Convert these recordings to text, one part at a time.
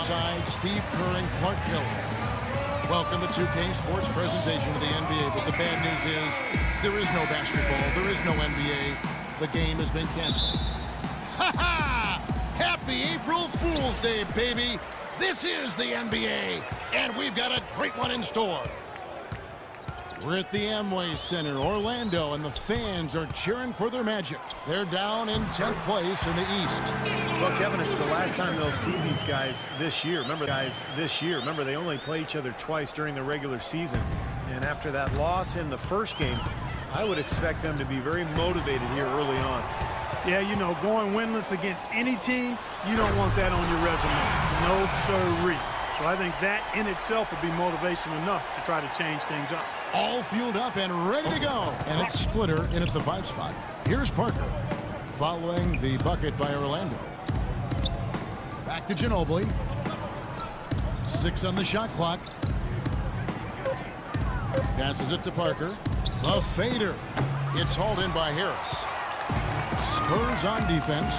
alongside Steve Kerr and Clark Kelly. Welcome to 2K Sports presentation of the NBA, but the bad news is there is no basketball, there is no NBA. The game has been canceled. Ha ha! Happy April Fool's Day, baby! This is the NBA, and we've got a great one in store. We're at the Amway Center, Orlando, and the fans are cheering for their Magic. They're down in 10th place in the East. Well, Kevin, it's the last time they'll see these guys this year. Remember, they only play each other twice during the regular season. And after that loss in the first game, I would expect them to be very motivated here early on. Yeah, you know, going winless against any team, you don't want that on your resume. No sirree. So I think that in itself would be motivation enough to try to change things up. All fueled up and ready to go. And it's Splitter in at the 5 spot. Here's Parker following the bucket by Orlando. Back to Ginobili. 6 on the shot clock. Passes it to Parker. The fader. It's hauled in by Harris. Spurs on defense.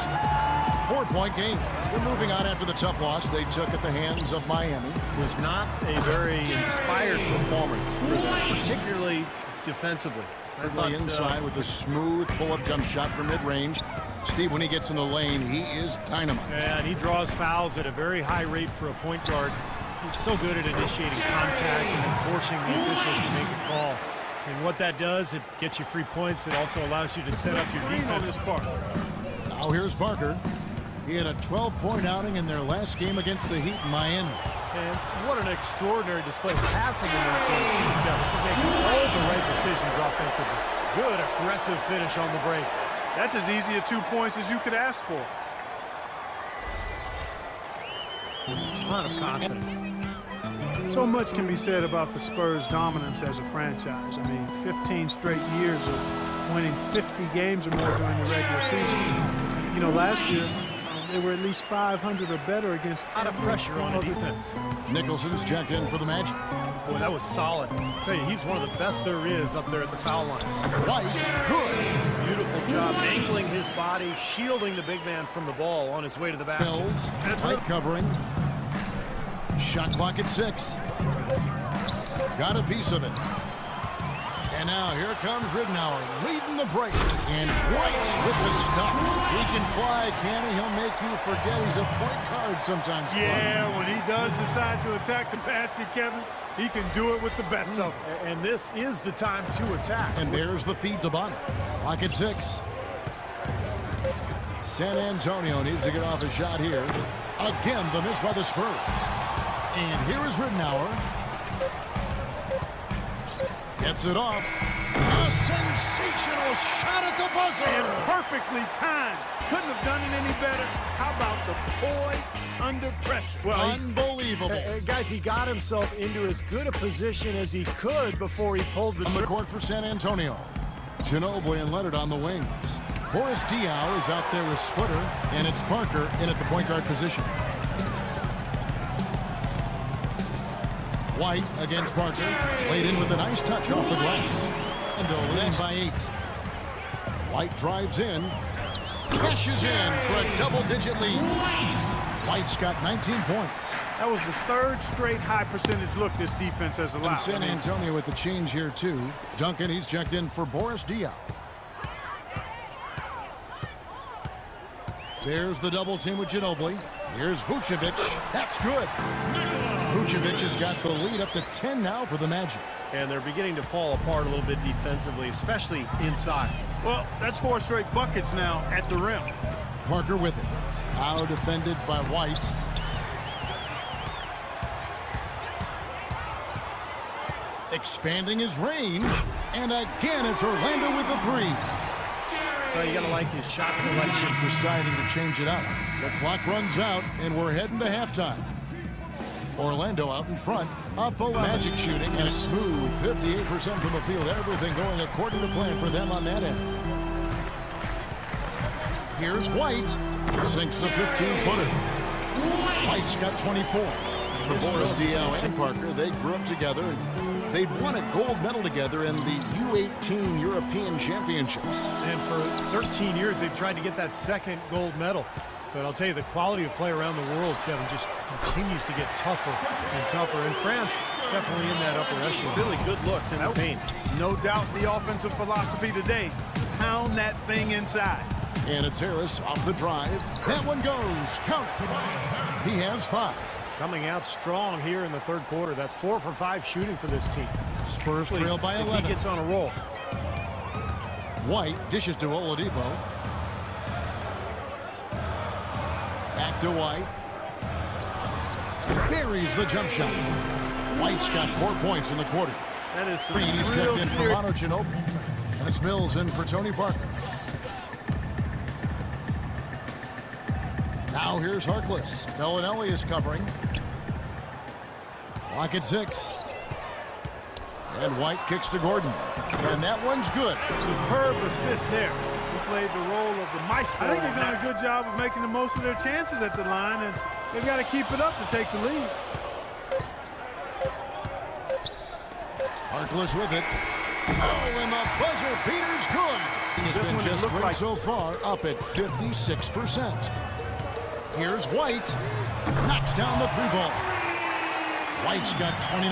4-point game. We're moving on after the tough loss they took at the hands of Miami. It was not a very inspired performance for them, particularly defensively. Perfectly inside with a smooth pull-up jump shot from mid-range. Steve, when he gets in the lane, he is dynamite. Yeah, and he draws fouls at a very high rate for a point guard. He's so good at initiating contact and enforcing the officials to make a call. And what that does, it gets you free points. It also allows you to set up your defense. Now here's Parker. He had a 12-point outing in their last game against the Heat in Miami. And what an extraordinary display of passing in that game. Making all the right decisions offensively. Good aggressive finish on the break. That's as easy a 2 points as you could ask for. A ton of confidence. So much can be said about the Spurs' dominance as a franchise. I mean, 15 straight years of winning 50 games or more during the regular season. You know, last year, they were at least 500 or better against a lot of pressure on a defense. Nicholson's checked in for the Magic. Boy, that was solid. I'll tell you, he's one of the best there is up there at the foul line. White, good. Beautiful job angling his body, shielding the big man from the ball on his way to the basket. Mills, tight covering. Shot clock at 6. Got a piece of it. And now here comes Ridnour leading the break. And White with the stuff. He can fly, can he? He'll make you forget he's a point guard sometimes. Yeah, when he does decide to attack the basket, Kevin, he can do it with the best of them. And this is the time to attack. And there's the feed to Bonner. Clock at 6. San Antonio needs to get off a shot here. Again, the miss by the Spurs. And here is Ridnour. Gets it off. A sensational shot at the buzzer. And perfectly timed. Couldn't have done it any better. How about the poise under pressure? Well, unbelievable. Guys, he got himself into as good a position as he could before he pulled the on the court for San Antonio. Ginobili and Leonard on the wings. Boris Diaw is out there with Splitter, and it's Parker in at the point guard position. White against Parker. Laid in with a nice touch off the glass. And leads by 8. White drives in. Crashes in for a double-digit lead. White's got 19 points. That was the 3rd straight high percentage look this defense has allowed. And San Antonio with the change here, too. Duncan, he's checked in for Boris Diaw. There's the double team with Ginobili. Here's Vucevic. That's good. Vucevic has got the lead up to 10 now for the Magic. And they're beginning to fall apart a little bit defensively, especially inside. Well, that's 4 straight buckets now at the rim. Parker with it. Now defended by White. Expanding his range. And again, it's Orlando with the 3. Well, you got to like his shot selection. Deciding to change it up. The clock runs out, and we're heading to halftime. Orlando out in front. Up 11. Magic shooting and a smooth 58% from the field. Everything going according to plan for them on that end. Here's White. Sinks the 15-footer. White's got 24. For Boris Diaw and Parker, they grew up together, and they'd won a gold medal together in the U18 European Championships. And for 13 years, they've tried to get that 2nd gold medal. But I'll tell you, the quality of play around the world, Kevin, just continues to get tougher and tougher. And France definitely in that upper echelon. Really good looks in the paint. No doubt the offensive philosophy today, pound that thing inside. And it's Harris off the drive. That one goes. Count it. He has 5. Coming out strong here in the third quarter. That's 4 for 5 shooting for this team. Spurs trail by 11. If he gets on a roll. White dishes to Oladipo. Back to White. Buries the jump shot. White's got 4 points in the quarter. That is some He's real checked in for Mono Ginobili. And it's Mills in for Tony Parker. Now here's Harkless. Bellinelli is covering. Clock at 6. And White kicks to Gordon. And that one's good. Superb assist there. He played the role of the maestro. I think they've done a good job of making the most of their chances at the line, and they've got to keep it up to take the lead. Harkless with it. Oh, and the buzzer beater's good. He's been just great so far, up at 56%. Here's White. Knocks down the 3-ball. White's got 29.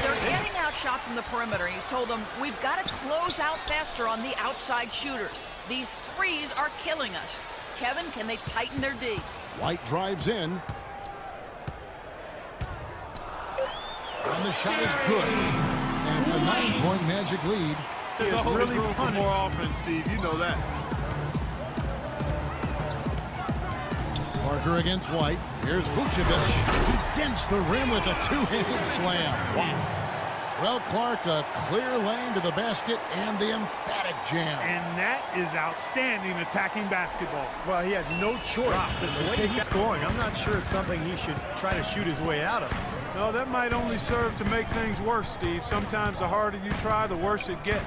They're getting outshot from the perimeter. He told them, we've got to close out faster on the outside shooters. These threes are killing us. Kevin, can they tighten their D? White drives in. And the shot is good. And it's a 9-point Magic lead. There's always room for more offense, Steve. You know that. Parker against White. Here's Vucevic. He dents the rim with a 2-handed slam. Wow. Well, Clark, a clear lane to the basket and the emphatic jam. And that is outstanding attacking basketball. Well, he had no choice to take scoring. I'm not sure it's something he should try to shoot his way out of. No, that might only serve to make things worse, Steve. Sometimes the harder you try, the worse it gets.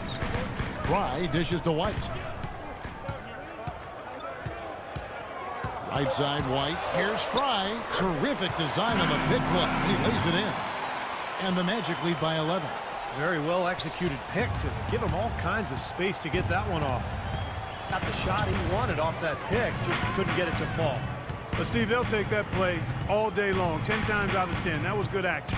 Fry dishes to White. Right side, White. Here's Fry. Terrific design on the pick play. He lays it in. And the Magic lead by 11. Very well executed pick to give him all kinds of space to get that one off. Got the shot he wanted off that pick, just couldn't get it to fall. But Steve, they'll take that play all day long, 10 times out of 10. That was good action.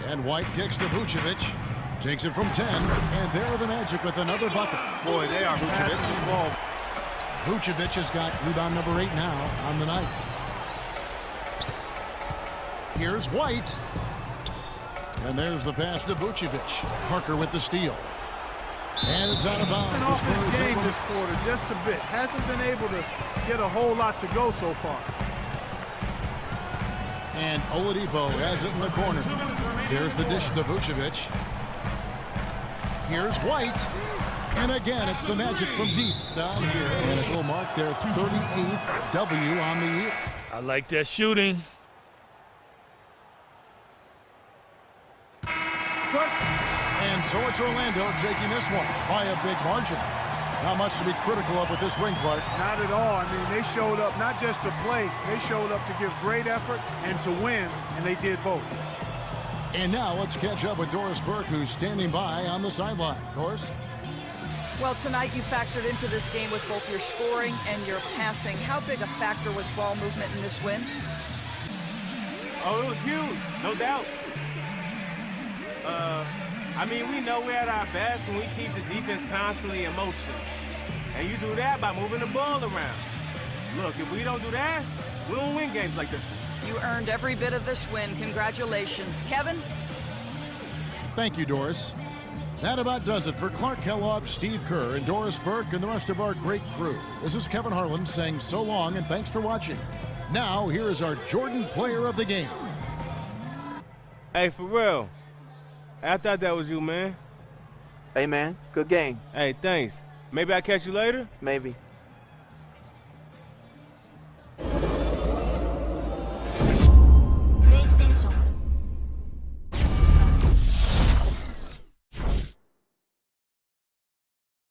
And White kicks to Vucevic. Takes it from 10. And there are the Magic with another bucket. Boy, they are passing the ball. Vucevic has got rebound number 8 now on the night. Here's White. And there's the pass to Vucevic. Parker with the steal. And it's out of bounds. Been off his game this quarter just a bit. Hasn't been able to get a whole lot to go so far. And Oladipo has it in the corner. There's the dish to Vucevic. Here's White. And again, it's the Magic from deep down here. And it will mark their 38th W on the year. I like that shooting. And so it's Orlando taking this one by a big margin. Not much to be critical of with this win, Clark. Not at all. I mean, they showed up not just to play. They showed up to give great effort and to win, and they did both. And now let's catch up with Doris Burke, who's standing by on the sideline. Doris? Well, tonight you factored into this game with both your scoring and your passing. How big a factor was ball movement in this win? Oh, it was huge, no doubt. I mean, we know we're at our best when we keep the defense constantly in motion. And you do that by moving the ball around. Look, if we don't do that, we don't win games like this one. You earned every bit of this win. Congratulations. Kevin? Thank you, Doris. That about does it for Clark Kellogg, Steve Kerr, and Doris Burke, and the rest of our great crew. This is Kevin Harlan saying so long and thanks for watching. Now, here is our Jordan Player of the Game. Hey, for real. I thought that was you, man. Hey, man, good game. Hey, thanks. Maybe I'll catch you later? Maybe.